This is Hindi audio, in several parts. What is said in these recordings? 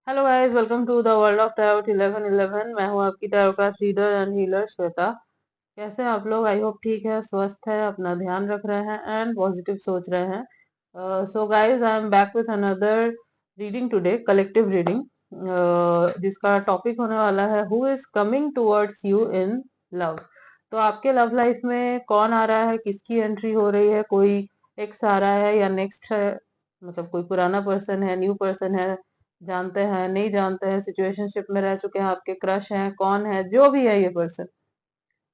Hello guys, welcome to the world of tarot 1111। मैं हूं आपकी tarot card reader and healer Shweta. कैसे हैं आप लोग? आई होप ठीक है, स्वस्थ है, अपना ध्यान रख रहे हैं एंड पॉजिटिव सोच रहे हैं। So guys, I am back with another reading today, collective reading, जिसका टॉपिक होने वाला है who is coming towards you in love. तो आपके लव लाइफ में कौन आ रहा है, किसकी एंट्री हो रही है? कोई एक्स आ रहा है या नेक्स्ट है? मतलब कोई पुराना पर्सन है, न्यू पर्सन है, जानते हैं नहीं जानते हैं, सिचुएशनशिप में रह चुके हैं, आपके क्रश हैं, कौन है, जो भी है ये पर्सन।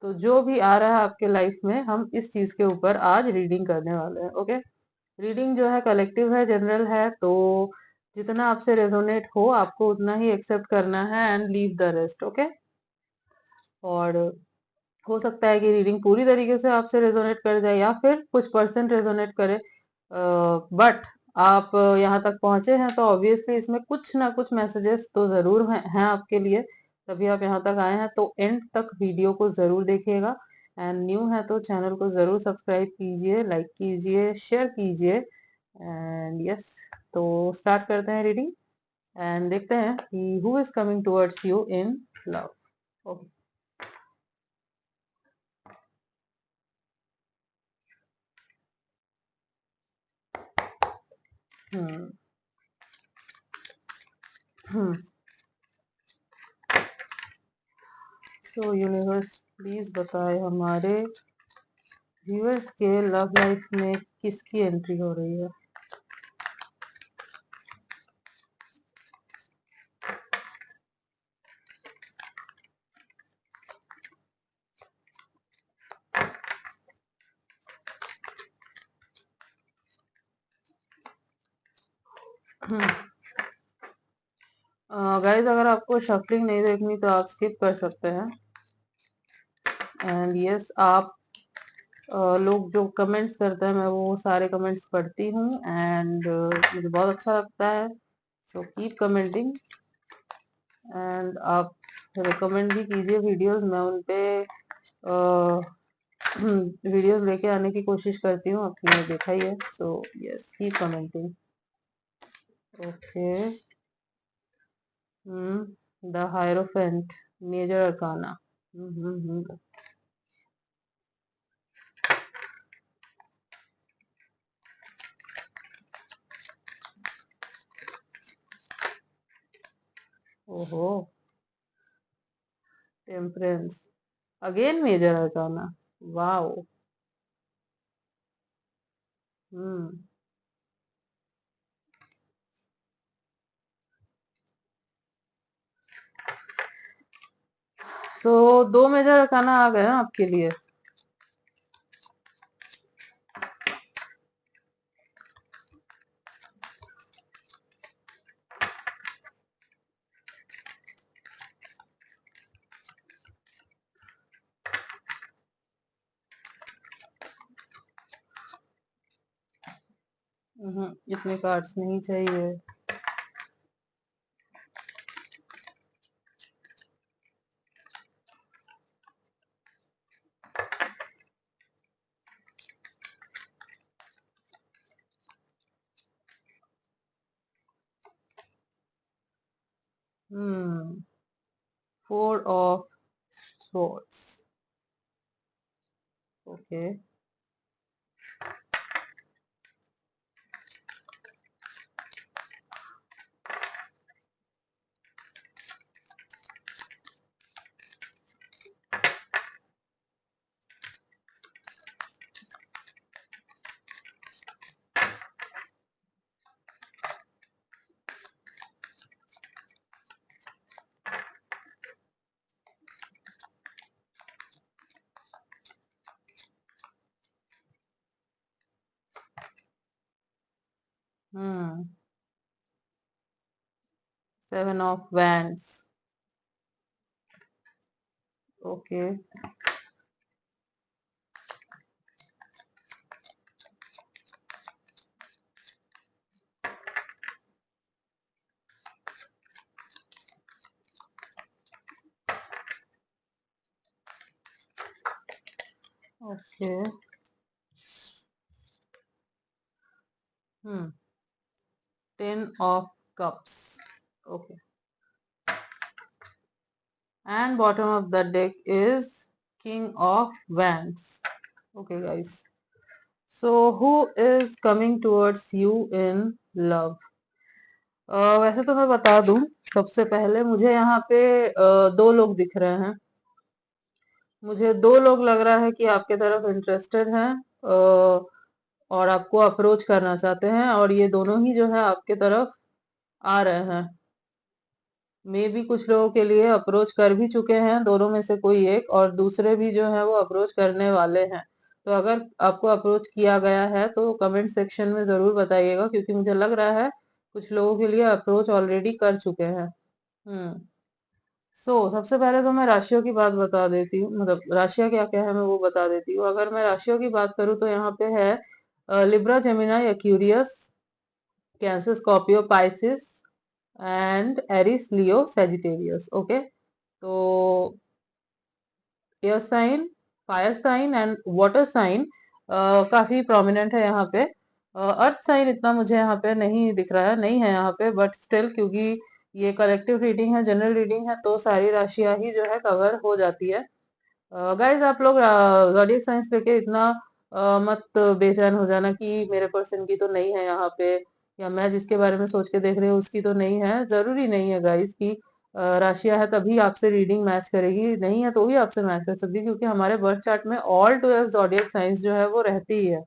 तो जो भी आ रहा है आपके लाइफ में, हम इस चीज के ऊपर आज रीडिंग करने वाले हैं। ओके, रीडिंग जो है कलेक्टिव है, जनरल है, तो जितना आपसे रेजोनेट हो आपको उतना ही एक्सेप्ट करना है and leave the rest. Okay, और हो सकता है कि रीडिंग पूरी तरीके से आपसे रेजोनेट कर जाए या फिर कुछ परसेंट रेजोनेट करे, बट आप यहाँ तक पहुंचे हैं तो ऑब्वियसली इसमें कुछ ना कुछ मैसेजेस तो जरूर हैं आपके लिए, तभी आप यहाँ तक आए हैं। तो एंड तक वीडियो को जरूर देखिएगा एंड न्यू है तो चैनल को जरूर सब्सक्राइब कीजिए, लाइक कीजिए, शेयर कीजिए एंड यस। तो स्टार्ट करते हैं रीडिंग एंड देखते हैं कि who is coming towards you in love. Okay. Hmm hmm so universe please बताए हमारे व्यूअर्स के लव लाइफ में किसकी एंट्री हो रही है। गाइस, अगर आपको शफलिंग नहीं देखनी तो आप स्किप कर सकते हैं। एंड यस, आप लोग जो कमेंट्स करते हैं मैं वो सारे कमेंट्स पढ़ती हूँ एंड मुझे बहुत अच्छा लगता है। सो कीप कमेंटिंग एंड आप रिकमेंड भी कीजिए वीडियोस, मैं उन पे वीडियोस लेके आने की कोशिश करती हूँ, आपने देखा ही है। So yes, keep commenting. Okay. The hierophant, major arcana. Hmm. ओहो, temperance, again major arcana. Wow. Hmm so दो मेजर अरकाना आ गए हैं आपके लिए। इतने कार्ड्स नहीं चाहिए। हम्म 4 of swords. Okay. Hmm 7 of wands. Okay. Okay. Hmm 10 of cups. Okay, and bottom of the deck is King of Wands. Okay guys, so who is coming towards you in love? वैसे तो मैं बता दूं, सबसे पहले मुझे यहाँ पे दो लोग दिख रहे हैं। मुझे दो लोग लग रहा है कि आपके तरफ इंटरेस्टेड हैं और आपको अप्रोच करना चाहते हैं, और ये दोनों ही जो है आपके तरफ आ रहे हैं। मे भी कुछ लोगों के लिए अप्रोच कर भी चुके हैं, दोनों में से कोई एक, और दूसरे भी जो है वो अप्रोच करने वाले हैं। तो अगर आपको अप्रोच किया गया है तो कमेंट सेक्शन में जरूर बताइएगा, क्योंकि मुझे लग रहा है कुछ लोगों के लिए अप्रोच ऑलरेडी कर चुके हैं। सबसे पहले तो मैं राशियों की बात बता देती हूँ, मतलब राशियां क्या क्या है मैं वो बता देती हूँ। अगर मैं राशियों की बात करूँ तो यहाँ पे है Libra, Gemini, Aquarius, Cancer, Scorpio, Pisces and Aries, Leo, Sagittarius. Okay, तो air sign, fire sign and water sign काफी प्रोमिनेंट है यहाँ पे। अर्थ साइन इतना मुझे यहाँ पे नहीं दिख रहा है, नहीं है यहाँ पे, बट स्टिल क्योंकि ये कलेक्टिव रीडिंग है, जनरल रीडिंग है, तो सारी राशियां ही जो है कवर हो जाती है। गाइस आप लोग ज़ोडिएक साइंस लेके इतना मत बेचैन हो जाना कि मेरे पर्सन की तो नहीं है यहाँ पे, या मैं जिसके बारे में सोच के देख रही हूँ उसकी तो नहीं है। जरूरी नहीं है गाइस कि राशिया है तभी आपसे रीडिंग मैच करेगी, नहीं है तो भी आपसे मैच कर सकती है, क्योंकि हमारे बर्थ चार्ट में ऑल 12 ज़ोडिएक साइंस जो है वो रहती ही है।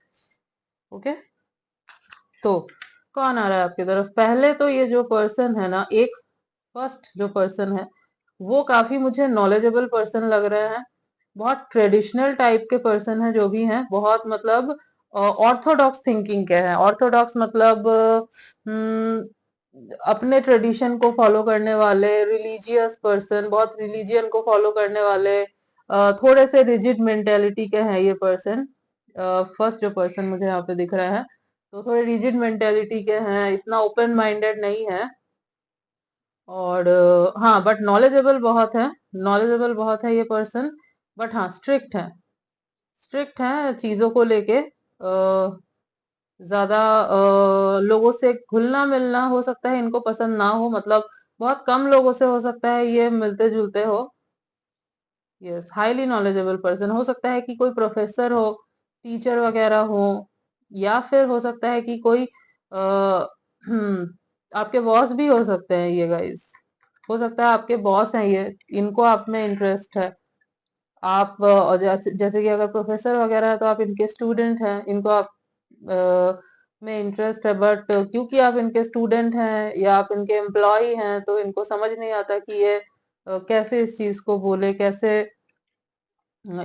ओके, तो कौन आ रहा है आपकी तरफ? पहले तो ये जो पर्सन है ना, एक फर्स्ट जो पर्सन है वो काफी मुझे नॉलेजेबल पर्सन लग रहे हैं। बहुत ट्रेडिशनल टाइप के पर्सन है जो भी हैं, बहुत मतलब ऑर्थोडॉक्स थिंकिंग के हैं। ऑर्थोडॉक्स मतलब अपने ट्रेडिशन को फॉलो करने वाले, रिलीजियस पर्सन, बहुत रिलीजियन को फॉलो करने वाले, थोड़े से रिजिड मेंटेलिटी के हैं ये पर्सन। फर्स्ट जो पर्सन मुझे यहाँ पे दिख रहा है तो थोड़े रिजिड मेंटेलिटी के हैं, इतना ओपन माइंडेड नहीं है, और हाँ बट नॉलेजेबल बहुत है, नॉलेजेबल बहुत है ये पर्सन। बट हाँ स्ट्रिक्ट है, स्ट्रिक्ट है चीजों को लेके। ज्यादा लोगों से घुलना मिलना हो सकता है इनको पसंद ना हो, मतलब बहुत कम लोगों से हो सकता है ये मिलते जुलते हो। यस, हाईली नॉलेजेबल पर्सन हो सकता है कि कोई प्रोफेसर हो, टीचर वगैरह हो, या फिर हो सकता है कि कोई आपके बॉस भी हो सकते हैं ये गाइस। हो सकता है आपके बॉस हैं ये, इनको आप में इंटरेस्ट है। आप और जैसे जैसे कि अगर प्रोफेसर वगैरह है तो आप इनके स्टूडेंट हैं, इनको आप में इंटरेस्ट है, बट क्योंकि आप इनके स्टूडेंट हैं या आप इनके एम्प्लॉय हैं तो इनको समझ नहीं आता कि ये कैसे इस चीज को बोले, कैसे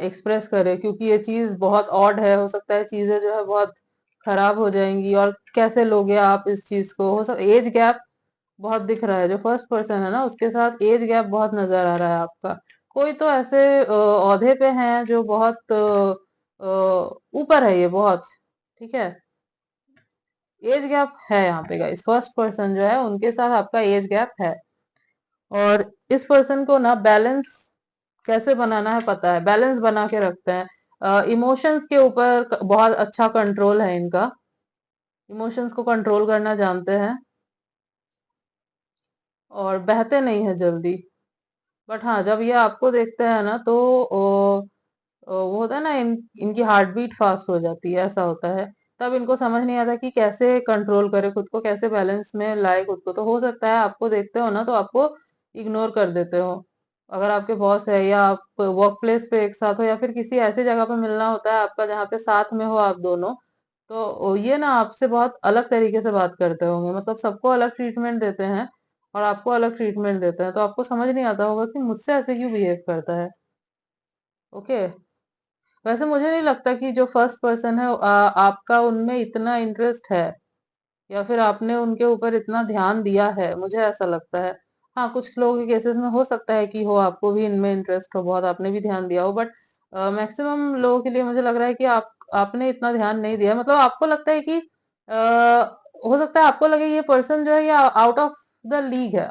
एक्सप्रेस करे, क्योंकि ये चीज बहुत ऑड है। हो सकता है चीजें जो है बहुत खराब हो जाएंगी, और कैसे लोगे आप इस चीज को। हो सकता एज गैप बहुत दिख रहा है, जो फर्स्ट पर्सन है ना उसके साथ एज गैप बहुत नजर आ रहा है आपका। कोई तो ऐसे औहदे पे हैं जो बहुत ऊपर है ये बहुत, ठीक है। एज गैप है यहाँ पे गाइस, फर्स्ट पर्सन जो है उनके साथ आपका एज गैप है। और इस पर्सन को ना बैलेंस कैसे बनाना है पता है, बैलेंस बना के रखते हैं। इमोशंस के ऊपर बहुत अच्छा कंट्रोल है इनका, इमोशंस को कंट्रोल करना जानते हैं, और बहते नहीं है जल्दी। बट हाँ जब ये आपको देखते हैं ना तो वो होता है ना, इनकी हार्ट बीट फास्ट हो जाती है, ऐसा होता है। तब इनको समझ नहीं आता कि कैसे कंट्रोल करे खुद को, कैसे बैलेंस में लाए खुद को। तो हो सकता है आपको देखते हो ना तो आपको इग्नोर कर देते हो, अगर आपके बॉस है या आप वर्क प्लेस पे एक साथ हो, या फिर किसी ऐसी जगह पे मिलना होता है आपका जहाँ पे साथ में हो आप दोनों, तो ये ना आपसे बहुत अलग तरीके से बात करते होंगे, मतलब सबको अलग ट्रीटमेंट देते हैं और आपको अलग ट्रीटमेंट देते हैं। तो आपको समझ नहीं आता होगा कि मुझसे ऐसे क्यों बिहेव करता है। ओके, वैसे मुझे नहीं लगता कि जो फर्स्ट पर्सन है आपका उनमें इतना इंटरेस्ट है, या फिर आपने उनके ऊपर इतना ध्यान दिया है, मुझे ऐसा लगता है। हाँ कुछ लोगों के केसेस में हो सकता है कि हो आपको भी इनमें इंटरेस्ट हो बहुत, आपने भी ध्यान दिया हो, बट मैक्सिमम लोगों के लिए मुझे लग रहा है कि आपने इतना ध्यान नहीं दिया। मतलब आपको लगता है कि हो सकता है आपको लगे ये पर्सन जो है ये आउट ऑफ द लीग है,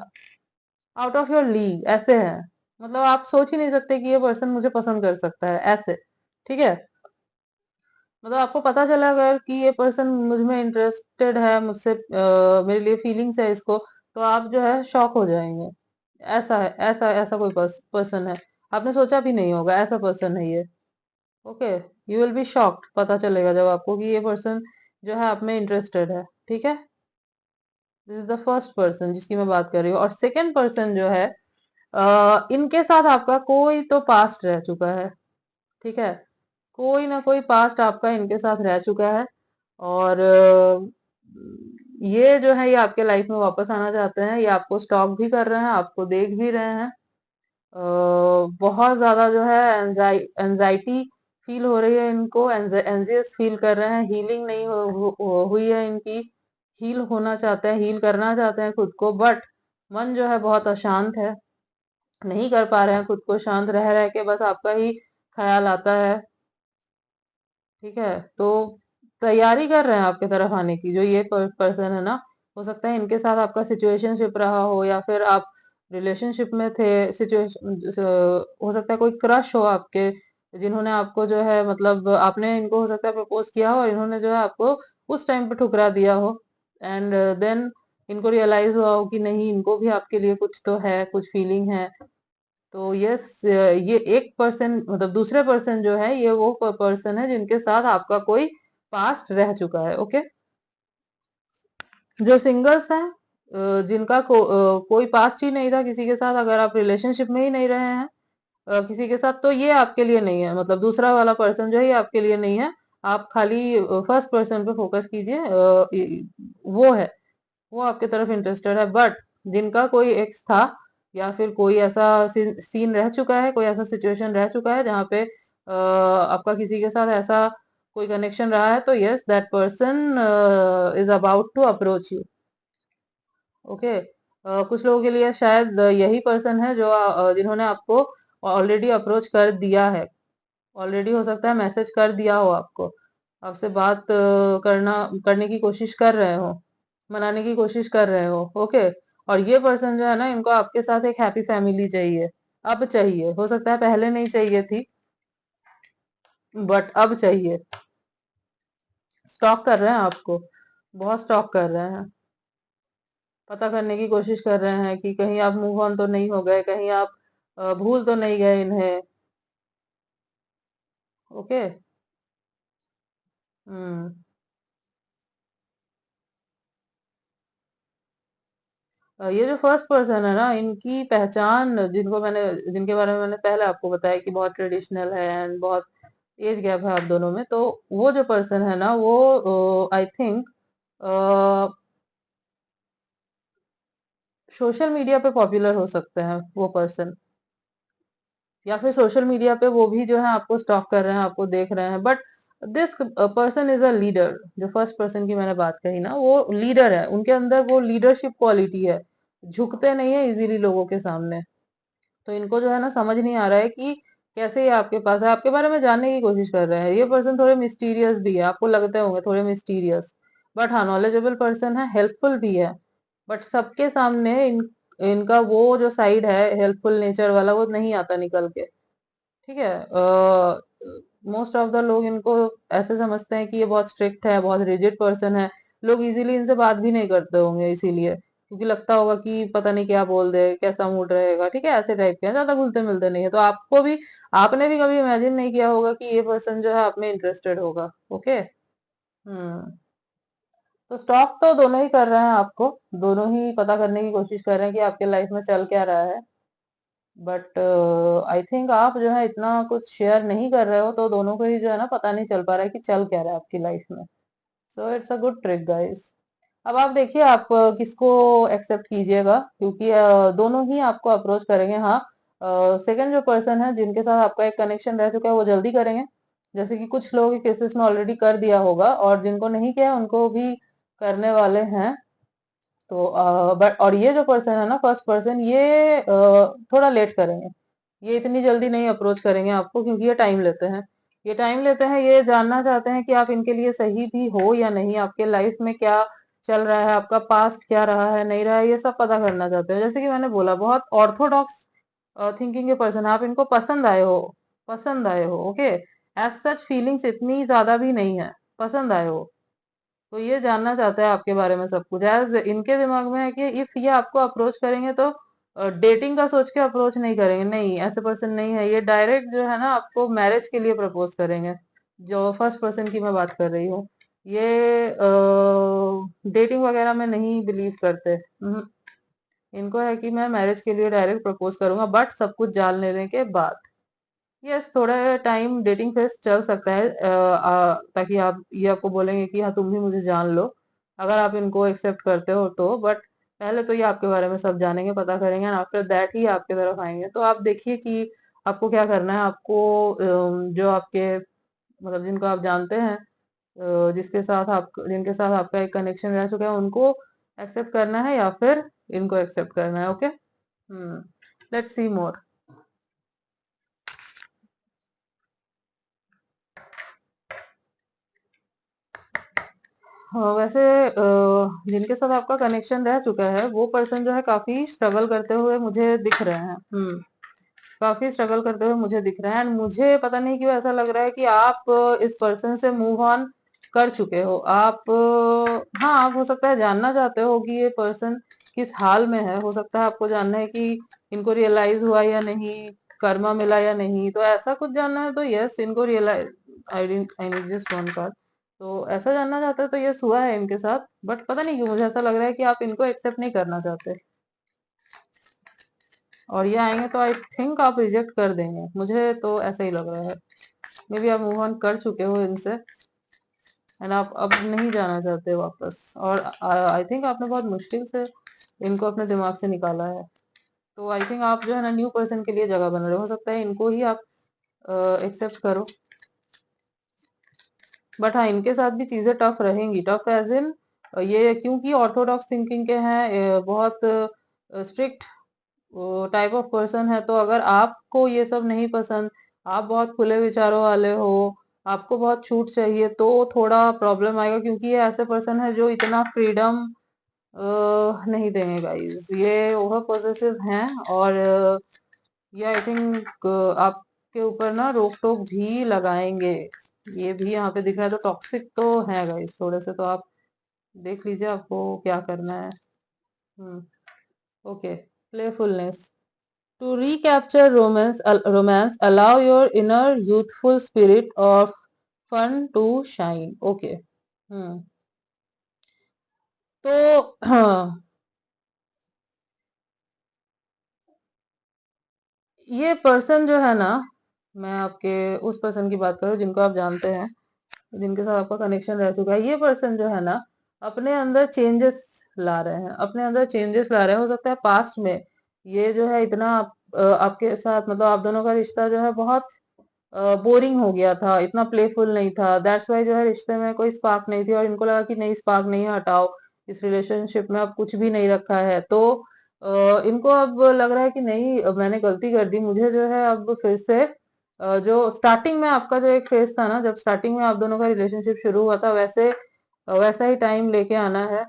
आउट ऑफ योर लीग ऐसे है। मतलब आप सोच ही नहीं सकते कि ये पर्सन मुझे पसंद कर सकता है ऐसे, ठीक है। मतलब आपको पता चला अगर कि ये पर्सन मुझ में इंटरेस्टेड है, मुझसे मेरे लिए फीलिंग्स है इसको, तो आप जो है शॉक हो जाएंगे। ऐसा है, ऐसा ऐसा कोई पर्सन है, आपने सोचा भी नहीं होगा ऐसा पर्सन है ये। Okay, you will be shocked, पता चलेगा जब आपको कि ये पर्सन जो है आप में इंटरेस्टेड है। ठीक है, this is the first person जिसकी मैं बात कर रही हूँ। और सेकंड पर्सन जो है, इनके साथ आपका कोई तो पास्ट रह चुका है। ठीक है, कोई ना कोई पास्ट आपका इनके साथ रह चुका है। और ये जो है ये आपके लाइफ में वापस आना चाहते हैं, ये आपको स्टॉक भी कर रहे हैं, आपको देख भी रहे हैं। बहुत ज्यादा जो है एंजाइटी फील हो रही है इनको, एंजियस फील कर रहे हैं, हीलिंग नहीं हुई है इनकी। हील होना चाहते हैं, हील करना चाहते हैं खुद को, बट मन जो है बहुत अशांत है, नहीं कर पा रहे हैं खुद को शांत, रह रह के बस आपका ही ख्याल आता है। ठीक है, तो तैयारी कर रहे हैं आपके तरफ आने की जो ये पर्सन है ना। हो सकता है इनके साथ आपका सिचुएशनशिप रहा हो, या फिर आप रिलेशनशिप में थे। सिचुएशन हो सकता है कोई क्रश हो आपके, जिन्होंने आपको जो है मतलब आपने इनको हो सकता है प्रपोज किया हो और इन्होंने जो है आपको उस टाइम पे ठुकरा दिया हो। एंड देन इनको रियलाइज हुआ हो कि नहीं, इनको भी आपके लिए कुछ तो है, कुछ फीलिंग है। तो यस, ये एक पर्सन मतलब दूसरे पर्सन जो है ये वो पर्सन है जिनके साथ आपका कोई पास्ट रह चुका है। ओके, जो सिंगल्स हैं, जिनका कोई पास्ट ही नहीं था किसी के साथ, अगर आप रिलेशनशिप में ही नहीं रहे हैं किसी के साथ, तो ये आपके लिए नहीं है। मतलब दूसरा वाला पर्सन जो है ये आपके लिए नहीं है। आप खाली फर्स्ट पर्सन पे फोकस कीजिए, वो है, वो आपके तरफ इंटरेस्टेड है। बट जिनका कोई एक्स था, या फिर कोई ऐसा सीन रह चुका है, कोई ऐसा सिचुएशन रह चुका है जहाँ पे आपका किसी के साथ ऐसा कोई कनेक्शन रहा है, तो yes, that person is about to approach you. Okay, कुछ लोगों के लिए शायद यही पर्सन है जो जिन्होंने आपको ऑलरेडी अप्रोच कर दिया है। ऑलरेडी हो सकता है मैसेज कर दिया हो आपको, आपसे बात करने की कोशिश कर रहे हो, मनाने की कोशिश कर रहे हो। ओके, और ये पर्सन जो है ना, इनको आपके साथ एक हैप्पी फैमिली चाहिए। अब चाहिए, हो सकता है पहले नहीं चाहिए थी, बट अब चाहिए। स्टॉक कर रहे हैं आपको, बहुत स्टॉक कर रहे हैं, पता करने की कोशिश कर रहे हैं कि कहीं आप मूव ऑन तो नहीं हो गए, कहीं आप भूल तो नहीं गए इन्हें। ओके, हम्म। ये जो फर्स्ट पर्सन है ना, इनकी पहचान, जिनके बारे में मैंने पहले आपको बताया कि बहुत ट्रेडिशनल है एंड बहुत एज गैप है आप दोनों में, तो वो जो पर्सन है ना, वो आई थिंक सोशल मीडिया पे पॉपुलर हो सकते हैं वो पर्सन, या फिर सोशल मीडिया पे वो भी जो है आपको स्टॉक कर रहे हैं, आपको देख रहे हैं। But this person is a leader. जो फर्स्ट पर्सन की मैंने बात कही ना, वो लीडर है, उनके अंदर वो लीडरशिप क्वालिटी है, झुकते नहीं है इजीली लोगों के सामने। तो इनको जो है ना समझ नहीं आ रहा है कि कैसे ये आपके पास है, आपके बारे में जानने की कोशिश कर रहे हैं। ये पर्सन थोड़े मिस्टीरियस भी है, आपको लगते होंगे थोड़े मिस्टीरियस, बट हाँ, नॉलेजेबल पर्सन है, हेल्पफुल भी है। बट सबके सामने इनका वो जो साइड है हेल्पफुल नेचर वाला, वो नहीं आता निकल के। ठीक है, मोस्ट ऑफ द लोग इनको ऐसे समझते हैं कि ये बहुत स्ट्रिक्ट है, बहुत रिजिड पर्सन है। लोग इजीली इनसे बात भी नहीं करते होंगे इसीलिए, क्योंकि लगता होगा कि पता नहीं क्या बोल दे, कैसा मूड रहेगा। ठीक है, ऐसे टाइप के हैं, ज्यादा घुलते मिलते नहीं है। तो आपने भी कभी इमेजिन नहीं किया होगा कि ये पर्सन जो है आप में इंटरेस्टेड होगा। ओके, हम्म। तो स्टॉक तो दोनों ही कर रहे हैं आपको, दोनों ही पता करने की कोशिश कर रहे हैं कि आपके लाइफ में चल क्या रहा है। बट आई थिंक आप जो है इतना कुछ शेयर नहीं कर रहे हो, तो दोनों को ही जो है ना पता नहीं चल पा रहा है कि चल क्या रहा है आपकी लाइफ में। So it's a good trick guys. अब आप देखिए, आप किसको एक्सेप्ट कीजिएगा, क्योंकि दोनों ही आपको अप्रोच करेंगे। हाँ, सेकंड जो पर्सन है जिनके साथ आपका एक कनेक्शन रह चुका है, वो जल्दी करेंगे। जैसे कि कुछ लोगों के केसेस में ऑलरेडी कर दिया होगा, और जिनको नहीं किया है उनको भी करने वाले हैं। तो बट और ये जो पर्सन है ना, फर्स्ट पर्सन, ये थोड़ा लेट करेंगे। ये इतनी जल्दी नहीं अप्रोच करेंगे आपको, क्योंकि ये टाइम लेते हैं। ये टाइम लेते हैं, ये जानना चाहते हैं कि आप इनके लिए सही भी हो या नहीं, आपके लाइफ में क्या चल रहा है, आपका पास्ट क्या रहा है, नहीं रहा है, ये सब पता करना चाहते हो। जैसे कि मैंने बोला, बहुत ऑर्थोडॉक्स थिंकिंग के पर्सन आप इनको पसंद आए हो, पसंद आए हो। ओके, एज सच फीलिंग्स इतनी ज्यादा भी नहीं है, पसंद आए हो। तो ये जानना चाहता है आपके बारे में सब कुछ। एज इनके दिमाग में है कि इफ ये आपको अप्रोच करेंगे तो डेटिंग का सोच के अप्रोच नहीं करेंगे, नहीं ऐसे पर्सन नहीं है ये। डायरेक्ट जो है ना आपको मैरिज के लिए प्रपोज करेंगे। जो फर्स्ट पर्सन की मैं बात कर रही हूँ, ये डेटिंग वगैरह में नहीं बिलीव करते। इनको है कि मैं मैरिज के लिए डायरेक्ट प्रपोज करूंगा, बट सब कुछ जान लेने के बाद। यस, थोड़ा टाइम डेटिंग फेज चल सकता है, ताकि आप ये आपको बोलेंगे कि हाँ तुम भी मुझे जान लो, अगर आप इनको एक्सेप्ट करते हो तो। बट पहले तो ये आपके बारे में सब जानेंगे, पता करेंगे, एंड आफ्टर दैट ही आपके तरफ आएंगे। तो आप देखिए कि आपको क्या करना है। आपको जो आपके मतलब जिनको आप जानते हैं, जिसके साथ आप जिनके साथ आपका एक कनेक्शन रह चुका है, उनको एक्सेप्ट करना है या फिर इनको एक्सेप्ट करना है। ओके, लेट्स सी मोर। हाँ, वैसे जिनके साथ आपका कनेक्शन रह चुका है वो पर्सन जो है काफी स्ट्रगल करते हुए मुझे दिख रहे हैं। काफी स्ट्रगल करते हुए मुझे दिख रहे हैं, एंड मुझे पता नहीं क्यों ऐसा लग रहा है कि आप इस पर्सन से मूव ऑन कर चुके हो। आप हाँ, आप हो सकता है जानना चाहते हो कि ये पर्सन किस हाल में है। हो सकता है आपको जानना है कि इनको रियलाइज हुआ या नहीं, कर्मा मिला या नहीं। तो ऐसा कुछ जानना है तो यस, इनको realise, I need just one card. तो ऐसा जानना चाहते हो तो यस, हुआ है इनके साथ। बट पता नहीं क्यों मुझे ऐसा लग रहा है कि आप इनको एक्सेप्ट नहीं करना चाहते, और ये आएंगे तो आई थिंक आप रिजेक्ट कर देंगे। मुझे तो ऐसा ही लग रहा है। मे बी आप मूव ऑन कर चुके हो इनसे, एंड आप अब नहीं जाना चाहते वापस। और आई थिंक आपने बहुत मुश्किल से इनको अपने दिमाग से निकाला है। तो आई थिंक आप जो है ना न्यू पर्सन के लिए जगह बना रहे हो सकता है इनको ही आप एक्सेप्ट करो। बट हाँ, इनके साथ भी चीजें टफ रहेंगी। टफ एज इन ये क्योंकि ऑर्थोडॉक्स थिंकिंग के हैं, बहुत स्ट्रिक्ट टाइप ऑफ पर्सन है। तो अगर आपको ये सब नहीं पसंद, आप बहुत खुले विचारों वाले हो, आपको बहुत छूट चाहिए, तो थोड़ा प्रॉब्लम आएगा। क्योंकि ये ऐसे पर्सन है जो इतना फ्रीडम नहीं देंगे गाइस। ये ओवर पॉसेसिव हैं, और ये आई थिंक आपके ऊपर ना रोक टोक भी लगाएंगे। ये भी यहाँ पे दिख रहा है। तो टॉक्सिक तो है गाइस थोड़े से। तो आप देख लीजिए आपको क्या करना है। Hmm okay, playfulness. To recapture romance, allow your inner youthful spirit of fun to shine. Okay. हम्म तो हाँ, ये पर्सन जो है ना, मैं आपके उस पर्सन की बात करूं जिनको आप जानते हैं, जिनके साथ आपका कनेक्शन रह चुका है। ये पर्सन जो है ना अपने अंदर चेंजेस ला रहे हैं, अपने अंदर चेंजेस ला रहे हैं। हो सकता है पास्ट में ये जो है इतना आपके साथ मतलब आप दोनों का रिश्ता जो है बहुत बोरिंग हो गया था, इतना प्लेफुल नहीं था। दैट्स वाई जो है रिश्ते में कोई स्पार्क नहीं थी, और इनको लगा कि नहीं, स्पार्क नहीं है, हटाओ, इस रिलेशनशिप में अब कुछ भी नहीं रखा है। तो इनको अब लग रहा है कि नहीं, अब मैंने गलती कर दी, मुझे जो है अब फिर से जो स्टार्टिंग में आपका जो एक फेज था ना, जब स्टार्टिंग में आप दोनों का रिलेशनशिप शुरू हुआ था, वैसे वैसा ही टाइम लेके आना है।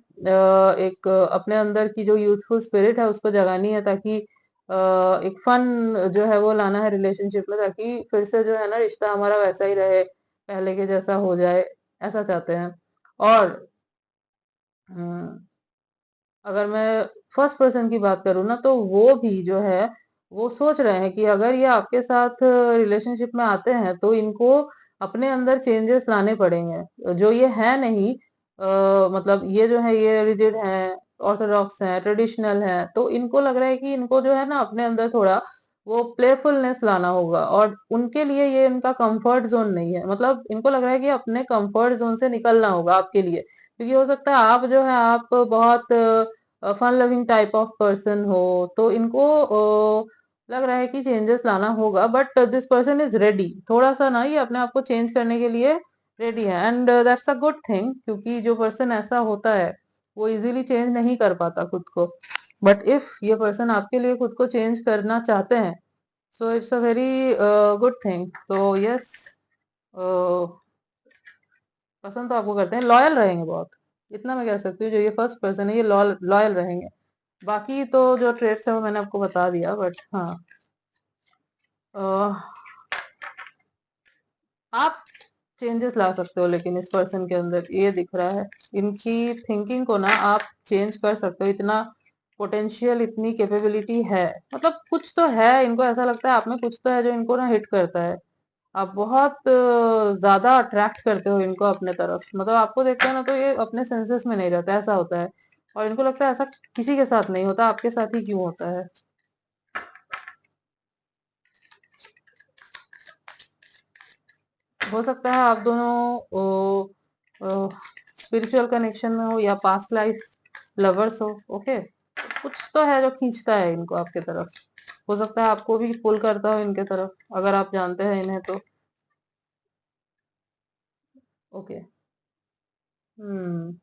एक अपने अंदर की जो यूथफुल स्पिरिट है उसको जगानी है, ताकि एक फन जो है वो लाना है रिलेशनशिप में, ताकि फिर से जो है ना रिश्ता हमारा वैसा ही रहे, पहले के जैसा हो जाए, ऐसा चाहते हैं। और हम्म, अगर मैं फर्स्ट पर्सन की बात करूँ ना, तो वो भी जो है वो सोच रहे हैं कि अगर ये आपके साथ रिलेशनशिप में आते हैं तो इनको अपने अंदर चेंजेस लाने पड़ेंगे जो ये है नहीं। मतलब ये जो है ये रिजिड है, ऑर्थोडॉक्स है, ट्रेडिशनल है। तो इनको लग रहा है कि इनको जो है ना अपने अंदर थोड़ा वो प्लेफुलनेस लाना होगा, और उनके लिए ये इनका कंफर्ट जोन नहीं है। मतलब इनको लग रहा है कि अपने कंफर्ट जोन से निकलना होगा आपके लिए। क्योंकि हो सकता है आप जो है आप बहुत fun loving type of person हो, तो इनको लग रहा है कि चेंजेस लाना होगा। But this person is ready, थोड़ा सा ना ये अपने आप को चेंज करने के लिए रेडी है, and that's a good thing. क्योंकि जो पर्सन ऐसा होता है वो इजीली चेंज नहीं कर पाता खुद को। बट इफ ये पर्सन आपके लिए खुद को चेंज करना चाहते हैं, so it's a very good thing. तो यस, पसंद तो आपको करते हैं, लॉयल रहेंगे बहुत। इतना मैं कह सकती हूँ, जो ये फर्स्ट पर्सन है ये लॉयल रहेंगे। बाकी तो जो ट्रेड्स है वो मैंने आपको बता दिया। बट हाँ, अ, आप चेंजेस ला सकते हो, लेकिन इस पर्सन के अंदर ये दिख रहा है। इनकी थिंकिंग को ना आप चेंज कर सकते हो, इतना पोटेंशियल, इतनी कैपेबिलिटी है। मतलब कुछ तो है, इनको ऐसा लगता है आप में कुछ तो है जो इनको ना हिट करता है। आप बहुत ज्यादा अट्रैक्ट करते हो इनको अपने तरफ। मतलब आपको देखते हैं ना तो ये अपने सेंसेस में नहीं रहता, ऐसा होता है। और इनको लगता है ऐसा किसी के साथ नहीं होता, आपके साथ ही क्यों होता है। हो सकता है आप दोनों स्पिरिचुअल कनेक्शन में हो या पास्ट लाइफ लवर्स हो। ओके, कुछ तो है जो खींचता है इनको आपके तरफ। हो सकता है आपको भी पुल करता हो इनके तरफ, अगर आप जानते हैं इन्हें तो। Okay. Hmm.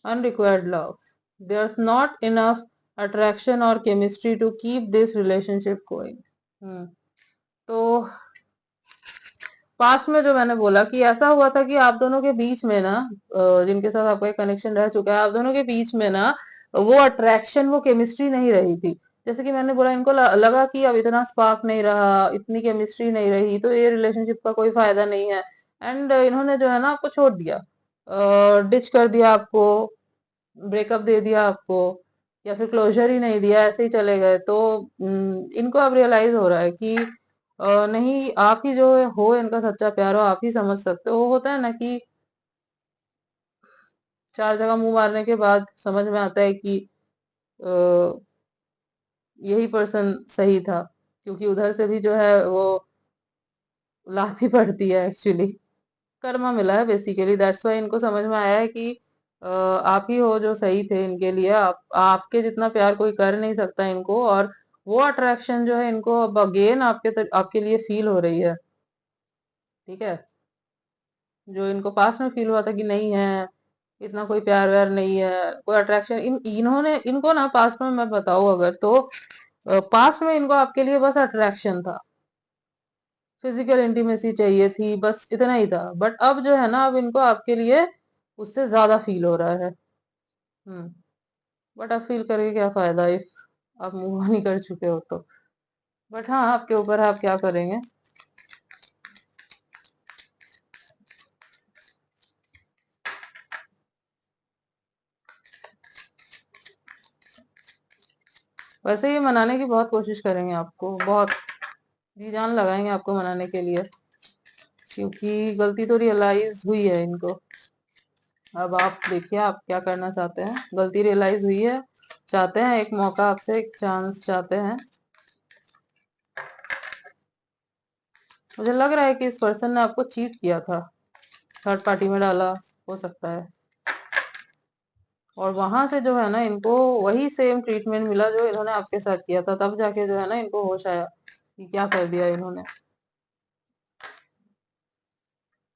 Unrequired love. There's not enough attraction or chemistry to keep this relationship going. हम्म। तो पास्ट में जो मैंने बोला कि ऐसा हुआ था कि आप दोनों के बीच में ना, जिनके साथ आपका एक कनेक्शन रह चुका है, आप दोनों के बीच में ना वो अट्रैक्शन, वो केमिस्ट्री नहीं रही थी। जैसे कि मैंने बोला, इनको लगा कि अब इतना स्पार्क नहीं रहा, इतनी केमिस्ट्री नहीं रही, तो ये रिलेशनशिप का कोई फायदा नहीं है। एंड इन्होंने जो है ना आपको छोड़ दिया, डिच कर दिया आपको, ब्रेकअप दे दिया आपको, या फिर क्लोजर ही नहीं दिया, ऐसे ही चले गए। तो इनको अब रियलाइज हो रहा है कि नहीं, आप ही जो हो इनका सच्चा प्यार हो, आप ही समझ सकते हो। वो होता है ना कि चार जगह मुंह मारने के बाद समझ में आता है कि अ, यही पर्सन सही था, क्योंकि उधर से भी जो है वो लात ही पड़ती है एक्चुअली। कर्मा मिला है बेसिकली, दैट्स वाई इनको समझ में आया है कि आप ही हो जो सही थे इनके लिए। आपके जितना प्यार कोई कर नहीं सकता इनको। और वो अट्रैक्शन जो है इनको अब अगेन आपके लिए फील हो रही है। ठीक है, जो इनको पास में फील हुआ था कि नहीं है, इतना कोई प्यार व्यार नहीं है, कोई अट्रैक्शन, इन्होंने इनको ना पास्ट में मैं बताऊं अगर तो, पास्ट में इनको आपके लिए बस अट्रैक्शन था, फिजिकल इंटीमेसी चाहिए थी, बस इतना ही था। बट अब जो है ना, अब इनको आपके लिए उससे ज्यादा फील हो रहा है। हम्म। बट अब फील करके क्या फायदा, इफ आप मूव ऑन ही कर चुके हो तो। बट हाँ, आपके ऊपर है, आप क्या करेंगे। वैसे ये मनाने की बहुत कोशिश करेंगे आपको, बहुत जी जान लगाएंगे आपको मनाने के लिए, क्योंकि गलती तो रियलाइज हुई है इनको। अब आप देखिए आप क्या करना चाहते हैं। गलती रियलाइज हुई है, चाहते हैं एक मौका आपसे, एक चांस चाहते हैं। मुझे लग रहा है कि इस पर्सन ने आपको चीट किया था, थर्ड पार्टी में डाला, हो सकता है। और वहां से जो है ना इनको वही सेम ट्रीटमेंट मिला जो इन्होंने आपके साथ किया था, तब जाके जो है ना इनको होश आया कि क्या कर दिया इन्होंने।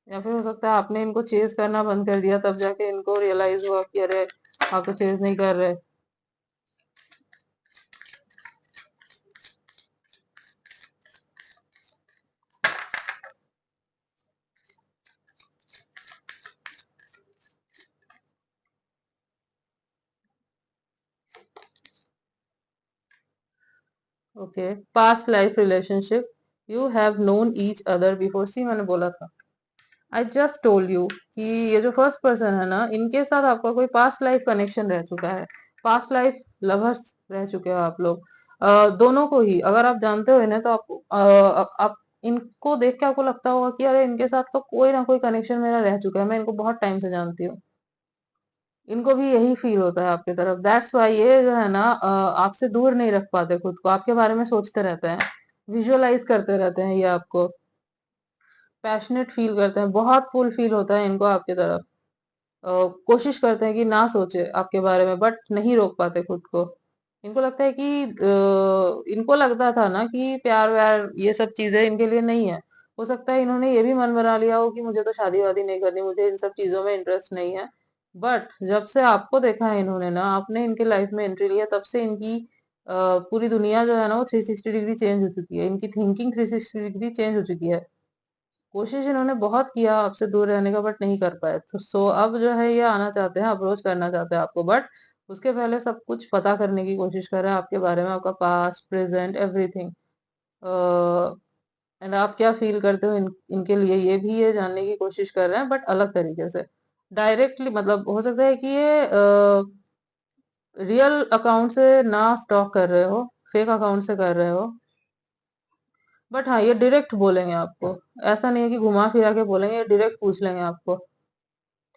या फिर हो सकता है आपने इनको चेज करना बंद कर दिया, तब जाके इनको रियलाइज हुआ कि अरे आप तो चेज नहीं कर रहे। Okay, past life relationship, you have known each other before. See मैंने बोला था, आई जस्ट टोल्ड यू कि ये जो फर्स्ट पर्सन है ना, इनके साथ आपका कोई पास्ट लाइफ कनेक्शन रह चुका है, पास्ट लाइफ लवर्स रह चुके हो आप लोग। दोनों को ही अगर आप जानते हो इन्हें, तो आपको आप इनको देख के आपको लगता होगा कि अरे इनके साथ तो कोई ना कोई कनेक्शन मेरा रह चुका है, मैं इनको बहुत टाइम से जानती हूँ। इनको भी यही फील होता है आपके तरफ। दैट्स वाई ये जो है ना आपसे दूर नहीं रख पाते खुद को, आपके बारे में सोचते रहते हैं, विजुअलाइज करते रहते हैं ये आपको, पैशनेट फील करते हैं, बहुत पुल फील होता है इनको आपके तरफ। कोशिश करते हैं कि ना सोचे आपके बारे में, बट नहीं रोक पाते खुद को। इनको लगता है कि इनको लगता था ना कि प्यार व्यार ये सब चीजें इनके लिए नहीं है। हो सकता है इन्होंने ये भी मन बना लिया हो कि मुझे तो शादी वादी नहीं करनी, मुझे इन सब चीजों में इंटरेस्ट नहीं है। बट जब से आपको देखा है इन्होंने ना, आपने इनके लाइफ में एंट्री लिया, तब से इनकी पूरी दुनिया जो है ना वो 360 डिग्री चेंज हो चुकी है, इनकी थिंकिंग 360 डिग्री चेंज हो चुकी है। कोशिश इन्होंने बहुत किया आपसे दूर रहने का, बट नहीं कर पाए। तो सो अब जो है ये आना चाहते हैं, अप्रोच करना चाहते हैं आपको, बट उसके पहले सब कुछ पता करने की कोशिश कर रहे हैं आपके बारे में, आपका पास्ट प्रेजेंट एवरीथिंग। एंड आप क्या फील करते हो इनके लिए, ये भी ये जानने की कोशिश कर रहे हैं, बट अलग तरीके से। डायरेक्टली मतलब हो सकता है कि ये रियल अकाउंट से ना स्टॉक कर रहे हो, फेक अकाउंट से कर रहे हो, बट हाँ ये डायरेक्ट बोलेंगे आपको। ऐसा नहीं है कि घुमा फिरा के बोलेंगे, ये डायरेक्ट पूछ लेंगे आपको।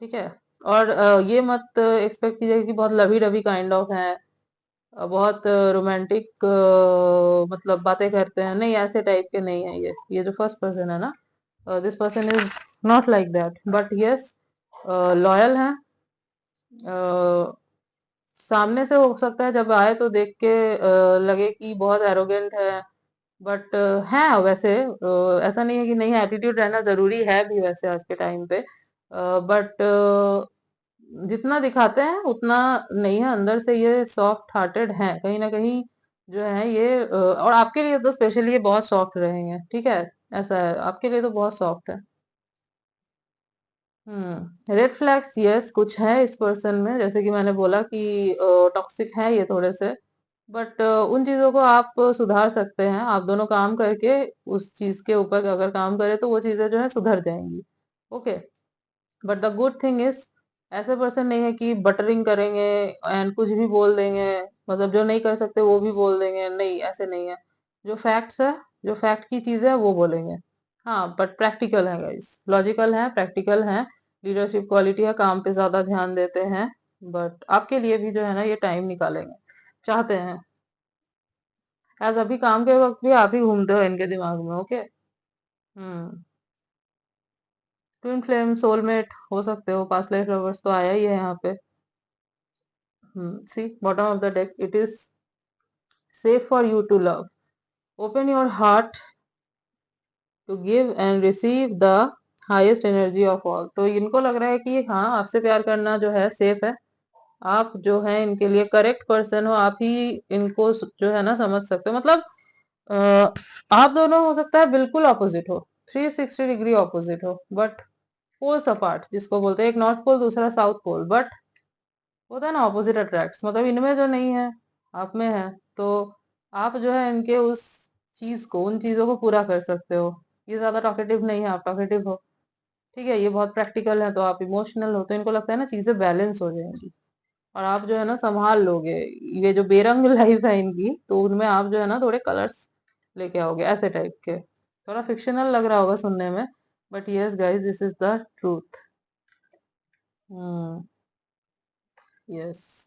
ठीक है। और ये मत एक्सपेक्ट कीजिए कि बहुत लवी डवी काइंड ऑफ है, बहुत रोमांटिक मतलब बातें करते हैं, नहीं ऐसे टाइप के नहीं है ये जो फर्स्ट पर्सन है ना, this person is not like that, but yes loyal है। सामने से हो सकता है जब आए तो देख के लगे कि बहुत एरोगेंट है, बट है वैसे, ऐसा नहीं है कि नहीं, एटीट्यूड रहना जरूरी है भी वैसे आज के टाइम पे, बट जितना दिखाते हैं उतना नहीं है, अंदर से ये सॉफ्ट हार्टेड है कहीं ना कहीं जो है ये, और आपके लिए तो स्पेशली ये बहुत सॉफ्ट रहेंगे। ठीक है, ऐसा है, आपके लिए तो बहुत सॉफ्ट है। रेड फ्लैग्स यस कुछ है इस पर्सन में, जैसे कि मैंने बोला कि टॉक्सिक है ये थोड़े से, बट उन चीजों को आप सुधार सकते हैं, आप दोनों काम करके उस चीज के ऊपर अगर काम करें तो वो चीजें जो है सुधर जाएंगी। Okay. But the good thing is, ऐसे पर्सन नहीं है कि बटरिंग करेंगे एंड कुछ भी बोल देंगे, मतलब जो नहीं कर सकते वो भी बोल देंगे, नहीं ऐसे नहीं है। जो फैक्ट्स है, जो फैक्ट की चीज है वो बोलेंगे। हाँ बट प्रैक्टिकल है गाइस, लॉजिकल है, प्रैक्टिकल है, लीडरशिप क्वालिटी है, काम पे ज्यादा ध्यान देते हैं, बट आपके लिए भी जो है ना ये टाइम निकालेंगे, चाहते हैं। एज अभी काम के वक्त भी आप ही घूमते हो इनके दिमाग में। ओके। हम्म। ट्विन फ्लेम, सोलमेट हो सकते हो, पास्ट लाइफ लवर्स तो आया ही है यहाँ पे। See bottom of the deck, it is safe for you to love, open your heart to give and receive the highest energy of all। तो इनको लग रहा है कि हाँ आपसे प्यार करना जो है सेफ है, आप जो है इनके लिए करेक्ट पर्सन हो, आप ही इनको जो है ना समझ सकते हो, मतलब अ, आप दोनों हो सकता है बिल्कुल ऑपोजिट हो, 360 डिग्री ऑपोजिट हो, बट पोल्स अपार्ट जिसको बोलते हैं, एक नॉर्थ पोल दूसरा साउथ पोल, बट होता है ना ऑपोजिट अट्रैक्ट्स, मतलब इनमें जो नहीं है आप में है, तो आप जो है इनके उस चीज को, उन चीजों को पूरा कर सकते हो। ये ज्यादा टॉकेटिव नहीं है, आप टॉकेटिव हो। ठीक है, ये बहुत प्रैक्टिकल है, तो आप इमोशनल हो, तो इनको लगता है ना चीजें बैलेंस हो जाएंगी, और आप जो है ना संभाल लोगे। ये जो बेरंग लाइफ है इनकी, तो उनमें आप जो है ना थोड़े कलर्स लेके आओगे, ऐसे टाइप के। थोड़ा फिक्शनल लग रहा होगा सुनने में, but yes guys this is the truth. Hmm. Yes.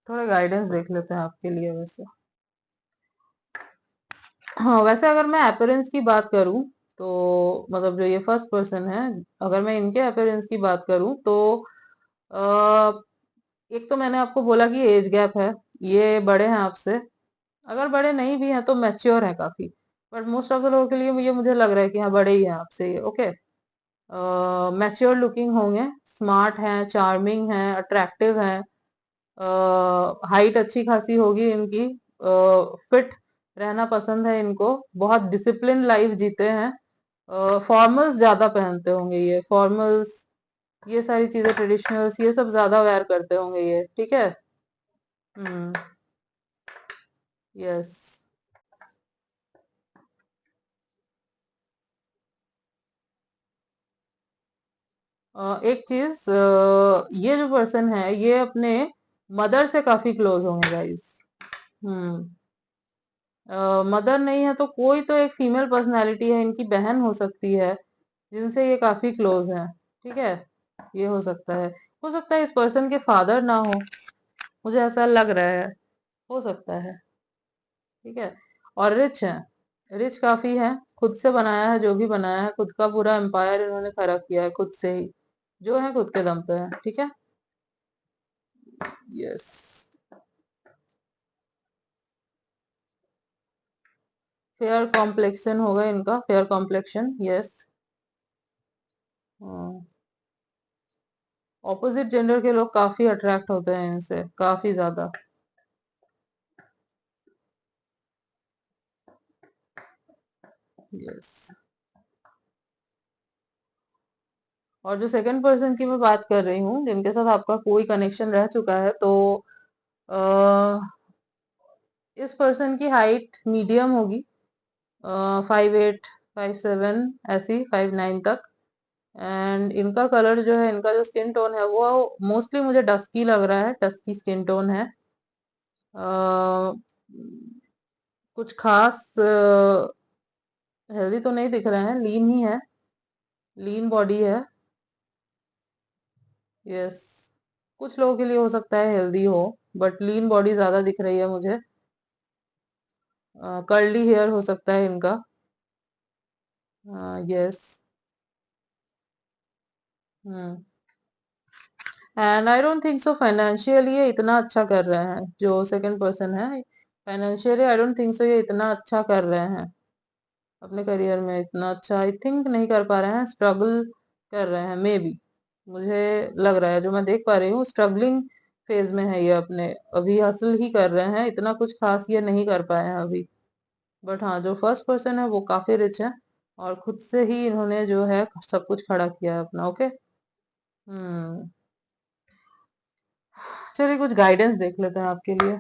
थोड़ा गाइडेंस देख लेते हैं आपके लिए वैसे। हाँ वैसे अगर मैं अपीयरेंस की बात करूं, तो मतलब जो ये फर्स्ट पर्सन है, अगर मैं इनके अपीयरेंस की बात करूं तो आ, एक तो मैंने आपको बोला कि एज गैप है, ये बड़े हैं आपसे, अगर बड़े नहीं भी हैं तो मैच्योर है काफी, बट मोस्ट ऑफ द लोगों के लिए ये मुझे लग रहा है कि हाँ बड़े ही हैं आपसे ये। ओके। मैच्योर लुकिंग होंगे, स्मार्ट हैं, चार्मिंग हैं, अट्रैक्टिव हैं, हाइट अच्छी खासी होगी इनकी, फिट रहना पसंद है इनको, बहुत डिसिप्लिन लाइफ जीते हैं, फॉर्मल्स ज्यादा पहनते होंगे ये, फॉर्मल्स, ये सारी चीजें ट्रेडिशनल्स ये सब ज्यादा वेयर करते होंगे ये। ठीक है। हम्म। यस। एक चीज, ये जो पर्सन है ये अपने मदर से काफी क्लोज होंगे गाइस। हम्म। मदर नहीं है तो कोई तो एक फीमेल पर्सनालिटी है, इनकी बहन हो सकती है, जिनसे ये काफी क्लोज हैं। ठीक है, ये हो सकता है इस पर्सन के फादर ना हो, मुझे ऐसा लग रहा है, हो सकता है। ठीक है। और रिच है, रिच काफी है, खुद से बनाया है जो भी बनाया है, खुद का पूरा एम्पायर इन्होंने खड़ा किया है खुद से ही, जो है खुद के दम पे है। ठीक है। यस। फेयर कॉम्प्लेक्शन होगा इनका, fair complexion. Yes. Opposite gender के लोग काफी अट्रैक्ट होते हैं इनसे, काफी ज्यादा। यस। और जो सेकंड पर्सन की मैं बात कर रही हूँ, जिनके साथ आपका कोई कनेक्शन रह चुका है, तो इस पर्सन की हाइट मीडियम होगी, 5'8", 5'7", ऐसी 5'9" तक। एंड इनका कलर जो है, इनका जो स्किन टोन है वो मोस्टली मुझे डस्की लग रहा है, डस्की स्किन टोन है। अ, कुछ खास हेल्दी तो नहीं दिख रहे हैं, लीन ही है, लीन बॉडी है। यस, कुछ लोगों के लिए हो सकता है हेल्दी हो, बट लीन बॉडी ज्यादा दिख रही है मुझे। कर्ली हेयर हो सकता है इनका। Yes. Hmm. And I don't think so financially ये इतना अच्छा कर रहे हैं, जो सेकंड पर्सन है। Financially I don't think so ये इतना अच्छा कर रहे हैं अपने करियर में, इतना अच्छा आई थिंक नहीं कर पा रहे हैं, स्ट्रगल कर रहे हैं मे बी। मुझे लग रहा है, जो मैं देख पा रही हूँ, स्ट्रगलिंग फेज में है ये अपने, अभी हसल ही कर रहे हैं, इतना कुछ खास ये नहीं कर पाए हैं अभी। बट हाँ, जो फर्स्ट पर्सन है वो काफी रिच है, और खुद से ही इन्होंने जो है सब कुछ खड़ा किया है अपना। ओके। हम्म। चलिए कुछ गाइडेंस देख लेते हैं आपके लिए।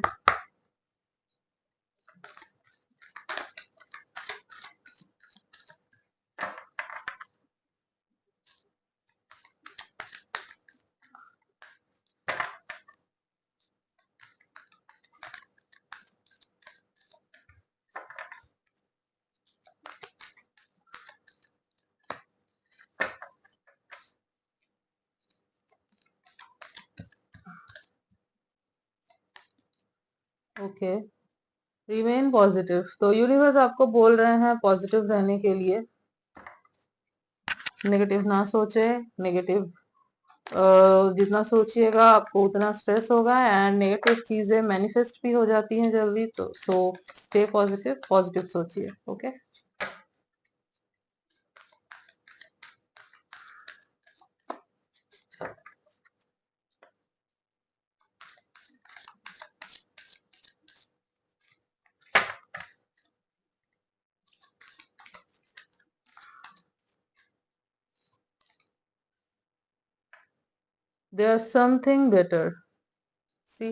ओके, रिमेन पॉजिटिव, तो यूनिवर्स आपको बोल रहे हैं पॉजिटिव रहने के लिए, नेगेटिव ना सोचे। नेगेटिव जितना सोचिएगा आपको उतना स्ट्रेस होगा, एंड नेगेटिव चीजें मैनिफेस्ट भी हो जाती हैं जल्दी, तो सो स्टे पॉजिटिव, पॉजिटिव सोचिए। ओके। देयर समथिंग बेटर, सी।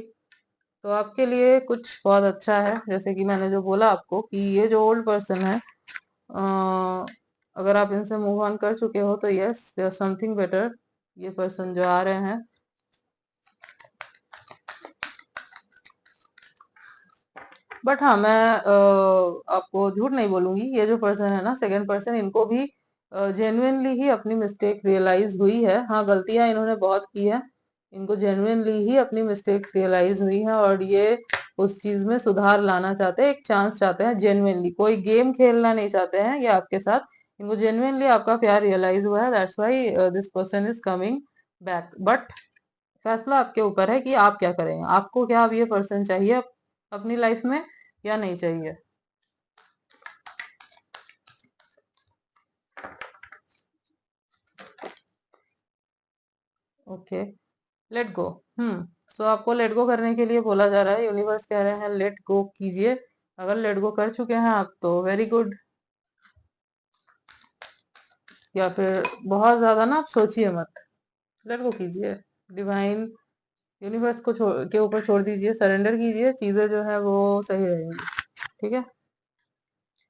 तो आपके लिए कुछ बहुत अच्छा है, जैसे कि मैंने जो बोला आपको कि ये जो ओल्ड पर्सन है, अगर आप इनसे मूव ऑन कर चुके हो तो यस, देयर समथिंग बेटर, ये पर्सन जो आ रहे हैं। बट हाँ, मैं आपको झूठ नहीं बोलूंगी, ये जो पर्सन है ना, सेकंड पर्सन, इनको भी जेन्युइनली ही अपनी मिस्टेक रियलाइज हुई है। हाँ, गलतियां इन्होंने बहुत की है, इनको जेन्युइनली ही अपनी मिस्टेक्स रियलाइज हुई है, और ये उस चीज में सुधार लाना चाहते हैं, एक चांस चाहते हैं जेन्युइनली, कोई गेम खेलना नहीं चाहते हैं ये आपके साथ। इनको जेन्युइनली आपका प्यार रियलाइज हुआ है, that's why this person is coming back. But फैसला आपके ऊपर है कि आप क्या करेंगे, आपको क्या अब ये पर्सन चाहिए अपनी लाइफ में या नहीं चाहिए। Okay, let go. सो आपको लेट गो करने के लिए बोला जा रहा है, यूनिवर्स कह रहे हैं लेट गो कीजिए। अगर लेट गो कर चुके हैं आप तो वेरी गुड, या फिर बहुत ज्यादा ना आप सोचिए मत, लेट गो कीजिए, डिवाइन यूनिवर्स को के ऊपर छोड़ दीजिए, सरेंडर कीजिए, चीजें जो है वो सही रहेंगी। ठीक है।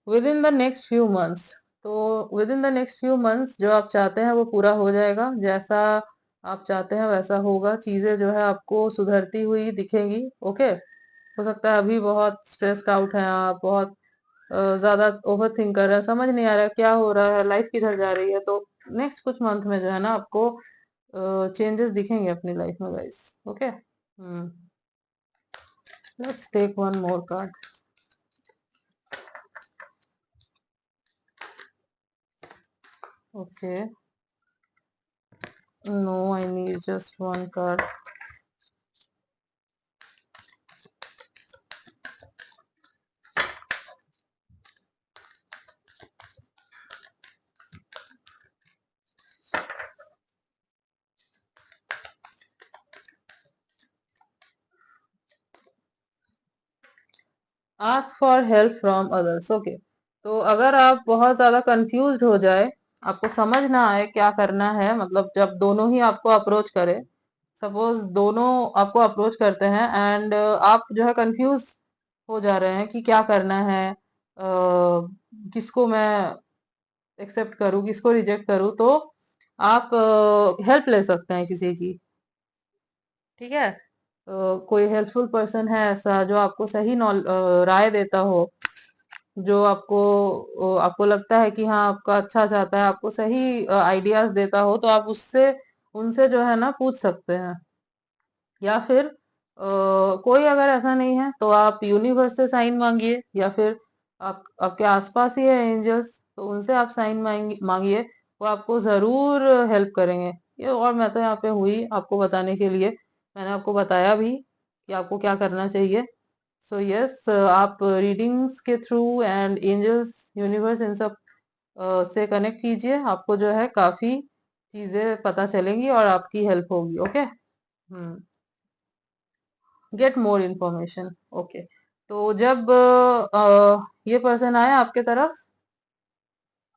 Within the next few months, तो within the next few months जो आप चाहते हैं वो पूरा हो जाएगा, जैसा आप चाहते हैं वैसा होगा, चीजें जो है आपको सुधरती हुई दिखेंगी। ओके। हो सकता है अभी बहुत स्ट्रेस्ड आउट हैं आप, बहुत ज्यादा ओवर थिंक कर रहे हैं, समझ नहीं आ रहा है क्या हो रहा है, लाइफ किधर जा रही है, तो नेक्स्ट कुछ मंथ में जो है ना आपको चेंजेस दिखेंगे अपनी लाइफ में guys. Okay. Hmm. Let's take one more card. Okay, no, I need just one card. Ask for help from others. Okay, तो अगर आप बहुत ज्यादा कंफ्यूज हो जाए, आपको समझ ना आए क्या करना है, मतलब जब दोनों ही आपको अप्रोच करे, सपोज दोनों आपको अप्रोच करते हैं एंड आप जो है कंफ्यूज हो जा रहे हैं कि क्या करना है, किसको मैं एक्सेप्ट करूं, किसको रिजेक्ट करूं, तो आप हेल्प ले सकते हैं किसी की। ठीक है, कोई हेल्पफुल पर्सन है ऐसा जो आपको सही राय देता हो, जो आपको लगता है कि हाँ आपका अच्छा चाहता है, आपको सही आइडियाज देता हो, तो आप उससे उनसे जो है ना पूछ सकते हैं। या फिर कोई अगर ऐसा नहीं है तो आप यूनिवर्स से साइन मांगिए, या फिर आपके आसपास ही है एंजल्स, तो उनसे आप साइन मांगिए, वो आपको जरूर हेल्प करेंगे। ये और मैं तो यहाँ पे हुई आपको बताने के लिए, मैंने आपको बताया भी कि आपको क्या करना चाहिए। सो यस, आप रीडिंग्स के थ्रू एंड एंजल्स, यूनिवर्स, इन सब से कनेक्ट कीजिए, आपको जो है काफी चीजें पता चलेंगी और आपकी हेल्प होगी। ओके, हम्म, गेट मोर इन्फॉर्मेशन। ओके, तो जब ये पर्सन आए आपके तरफ,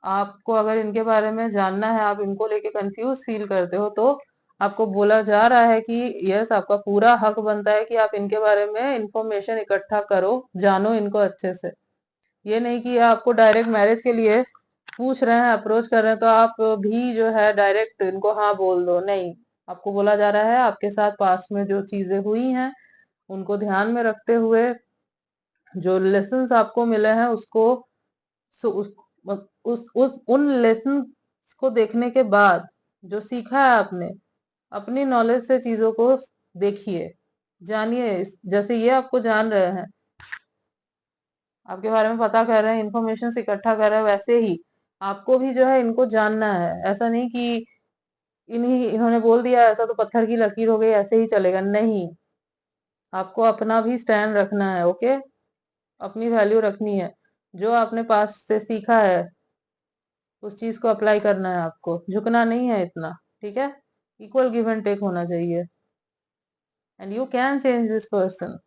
आपको अगर इनके बारे में जानना है, आप इनको लेके कंफ्यूज फील करते हो, तो आपको बोला जा रहा है कि यस, आपका पूरा हक बनता है कि आप इनके बारे में इंफॉर्मेशन इकट्ठा करो, जानो इनको अच्छे से। ये नहीं कि आपको डायरेक्ट मैरिज के लिए पूछ रहे हैं, अप्रोच कर रहे हैं, तो आप भी जो है डायरेक्ट इनको हाँ बोल दो, नहीं। आपको बोला जा रहा है आपके साथ पास्ट में जो चीजें हुई हैं उनको ध्यान में रखते हुए, जो लेसन्स आपको मिले हैं उसको, सो उस उन लेसन्स को देखने के बाद, जो सीखा है आपने, अपनी नॉलेज से चीजों को देखिए, जानिए। जैसे ये आपको जान रहे हैं, आपके बारे में पता कर रहे हैं, इंफॉर्मेशन इकट्ठा कर रहे हैं, वैसे ही आपको भी जो है इनको जानना है। ऐसा नहीं कि इन्होंने बोल दिया ऐसा तो पत्थर की लकीर हो गई, ऐसे ही चलेगा, नहीं। आपको अपना भी स्टैंड रखना है। ओके, अपनी वैल्यू रखनी है, जो आपने पास से सीखा है उस चीज को अप्लाई करना है, आपको झुकना नहीं है इतना। ठीक है, इक्वल गिव एंड टेक होना चाहिए, and you can change this person.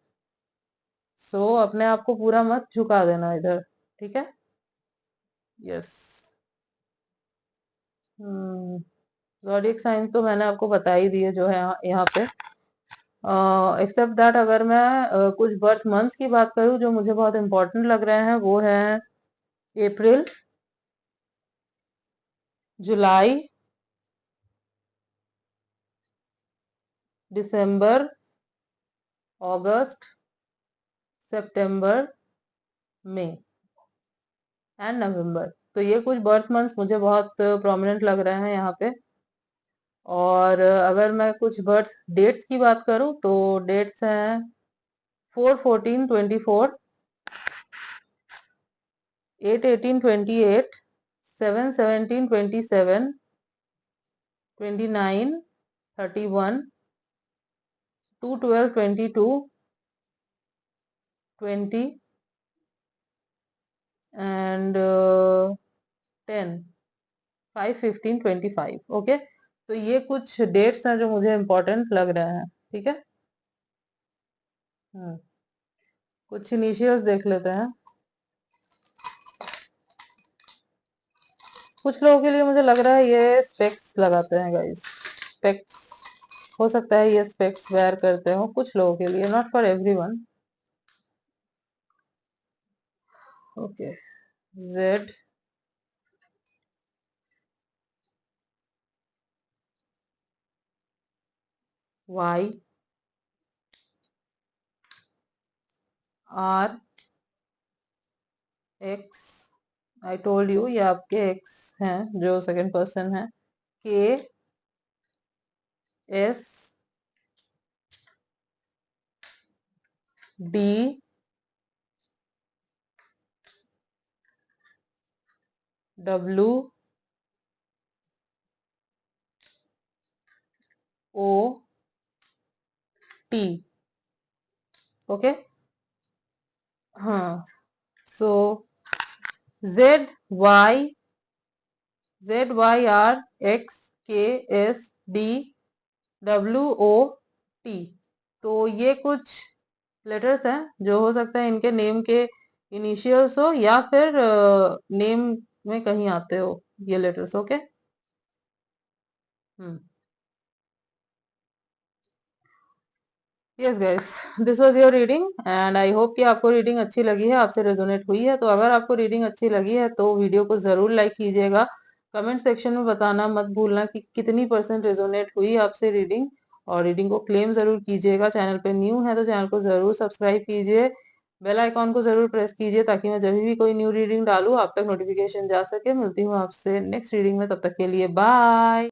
So अपने आप को पूरा मत झुका देना इधर। ठीक है, यस। ज़ोडिएक साइन तो मैंने आपको बता ही दिए जो है यहाँ पे। एक्सेप्ट दैट, अगर मैं कुछ बर्थ मंथ्स की बात करूँ जो मुझे बहुत इंपॉर्टेंट लग रहे हैं, वो है अप्रैल, जुलाई, दिसंबर, अगस्त, सितंबर, मई एंड नवंबर। तो ये कुछ बर्थ मंथ्स मुझे बहुत प्रोमिनेंट लग रहे हैं यहाँ पे। और अगर मैं कुछ बर्थ डेट्स की बात करूँ तो डेट्स हैं 4/14/24, 8/18/28, 7/17/27, 29/31, 2/12/22, 20 एंड 10, 5/15/25। ओके, तो ये कुछ डेट्स हैं जो मुझे इम्पोर्टेंट लग रहे हैं। ठीक है, हम्म, कुछ इनिशियल्स देख लेते हैं। कुछ लोगों के लिए मुझे लग रहा है ये स्पेक्स लगाते हैं गाइस, स्पेक्स। हो सकता है ये स्पेक्स वेयर करते हो कुछ लोगों के लिए, not for everyone. Okay, Z, Y, R, X, I told you ये आपके एक्स हैं जो सेकंड पर्सन है, K, S, D, W, O, T. Okay, हाँ। So Z, Y, Z, Y, R, X, K, S, D, W, O, T. तो ये कुछ लेटर्स हैं जो हो सकता है इनके नेम के इनिशियल्स हो, या फिर नेम में कहीं आते हो ये letters. Okay, hmm, yes guys, this was your reading and I hope कि आपको रीडिंग अच्छी लगी है, आपसे रेजोनेट हुई है। तो अगर आपको रीडिंग अच्छी लगी है तो वीडियो को जरूर लाइक कीजिएगा। कमेंट सेक्शन में बताना मत भूलना कि कितनी परसेंट रेजोनेट हुई आपसे रीडिंग, और रीडिंग को क्लेम जरूर कीजिएगा। चैनल पे न्यू है तो चैनल को जरूर सब्सक्राइब कीजिए, बेल आइकॉन को जरूर प्रेस कीजिए ताकि मैं जब भी कोई न्यू रीडिंग डालूं आप तक नोटिफिकेशन जा सके। मिलती हूँ आपसे नेक्स्ट रीडिंग में, तब तक के लिए बाय।